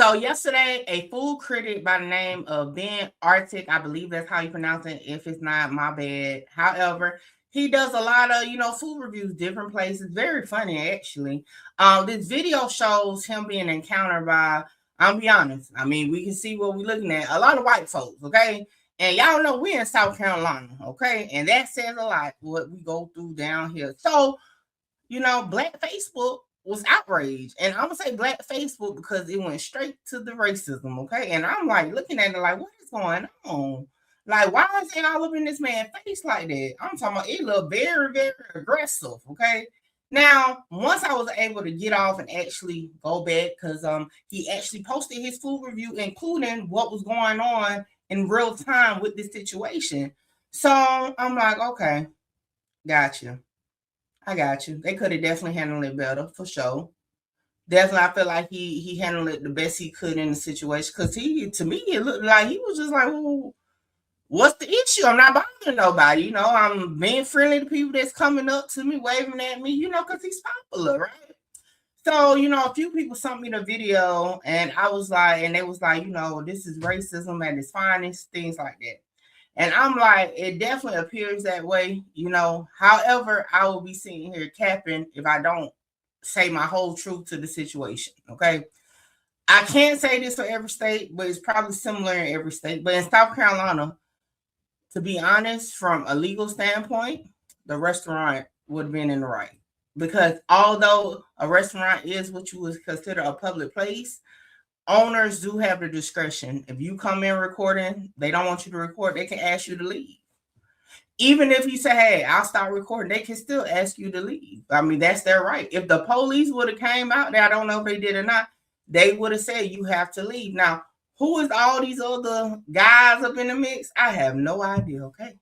So yesterday, a food critic by the name of Ben Arctic, I believe that's how you pronounce it. If it's not, my bad. However, he does a lot of, food reviews, different places. Very funny, actually. This video shows him being encountered by, I'll be honest, I mean, we can see what we're looking at. A lot of white folks, okay? And y'all know we're in South Carolina, okay? And that says a lot, what we go through down here. So, Black Facebook was outraged. And I'm gonna say Black Facebook because it went straight to the racism, okay? And I'm like looking at it like, what is going on? Like, why is it all up in this man's face like that? I'm talking about it looked very, very aggressive, okay? Now, once I was able to get off and actually go back, because he actually posted his food review, including what was going on in real time with this situation. So I'm like, okay, gotcha. I got you. They could have definitely handled it better, for sure. Definitely, I feel like he handled it the best he could in the situation. Because to me, it looked like he was just like, well, what's the issue? I'm not bothering nobody. I'm being friendly to people that's coming up to me, waving at me, because he's popular, right? So, a few people sent me the video, and I was like, and they was like, this is racism at its finest, things like that. And I'm like, it definitely appears that way, However, I will be sitting here capping if I don't say my whole truth to the situation. Okay. I can't say this for every state, but it's probably similar in every state. But in South Carolina, to be honest, from a legal standpoint, the restaurant would have been in the right. Because although a restaurant is what you would consider a public place, owners do have the discretion. If you come in recording, they don't want you to record, they can ask you to leave. Even if you say, hey, I'll stop recording, they can still ask you to leave. I mean, that's their right. If the police would have came out there, I don't know if they did or not, they would have said you have to leave. Now, who is all these other guys up in the mix? I have no idea, okay?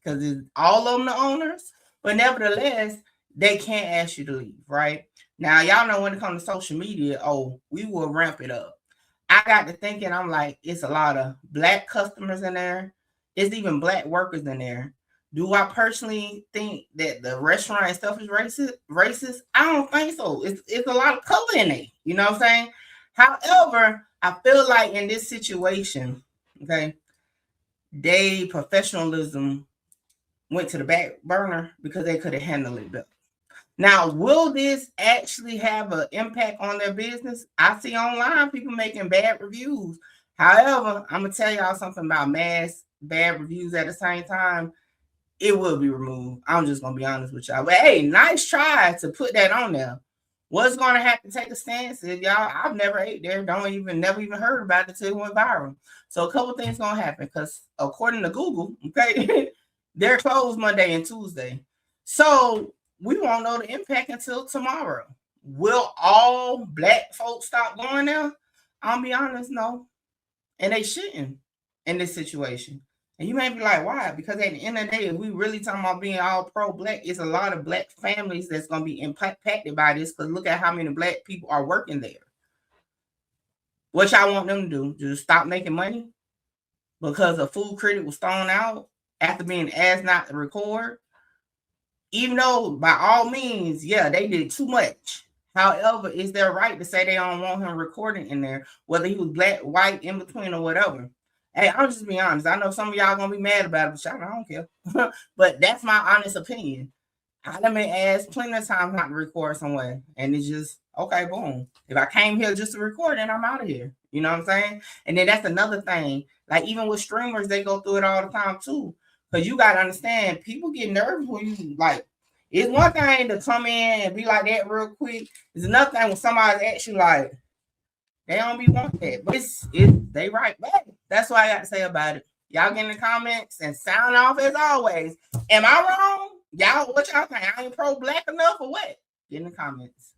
Because it's all of them the owners. But nevertheless, they can't ask you to leave, right? Now, y'all know when it comes to social media, we will ramp it up. I got to thinking, I'm like, it's a lot of Black customers in there. It's even Black workers in there. Do I personally think that the restaurant and stuff is racist? I don't think so. It's a lot of color in it. You know what I'm saying? However, I feel like in this situation, okay, they professionalism went to the back burner because they could have handled it better. Now, will this actually have an impact on their business? I see online people making bad reviews. However, I'm going to tell y'all something about mass bad reviews at the same time. It will be removed. I'm just going to be honest with y'all. But hey, nice try to put that on there. What's going to have to take a stance is, y'all, I've never ate there. Never even heard about it until it went viral. So a couple things going to happen because according to Google, okay, they're closed Monday and Tuesday. So we won't know the impact until tomorrow. Will all Black folks stop going there? I'll be honest, no. And they shouldn't in this situation. And you may be like, why? Because at the end of the day, if we really talking about being all pro-Black, it's a lot of Black families that's going to be impacted by this because look at how many Black people are working there. What y'all want them to do? Just stop making money? Because a food critic was thrown out after being asked not to record? Even though, by all means, yeah, they did too much. However, it's their right to say they don't want him recording in there, whether he was Black, white, in between, or whatever. Hey, I'm just being honest. I know some of y'all gonna be mad about it, but I don't care. But that's my honest opinion. I done been asked plenty of times not to record somewhere, and it's just okay. Boom. If I came here just to record, then I'm out of here. You know what I'm saying? And then that's another thing. Like even with streamers, they go through it all the time too. Because you gotta understand, people get nervous when you like. It's one thing to come in and be like that real quick. It's another thing when somebody's actually like. They don't be wanting that, but they right back. That's what I got to say about it. Y'all get in the comments and sound off as always. Am I wrong? Y'all, what y'all think? I ain't pro-Black enough or what? Get in the comments.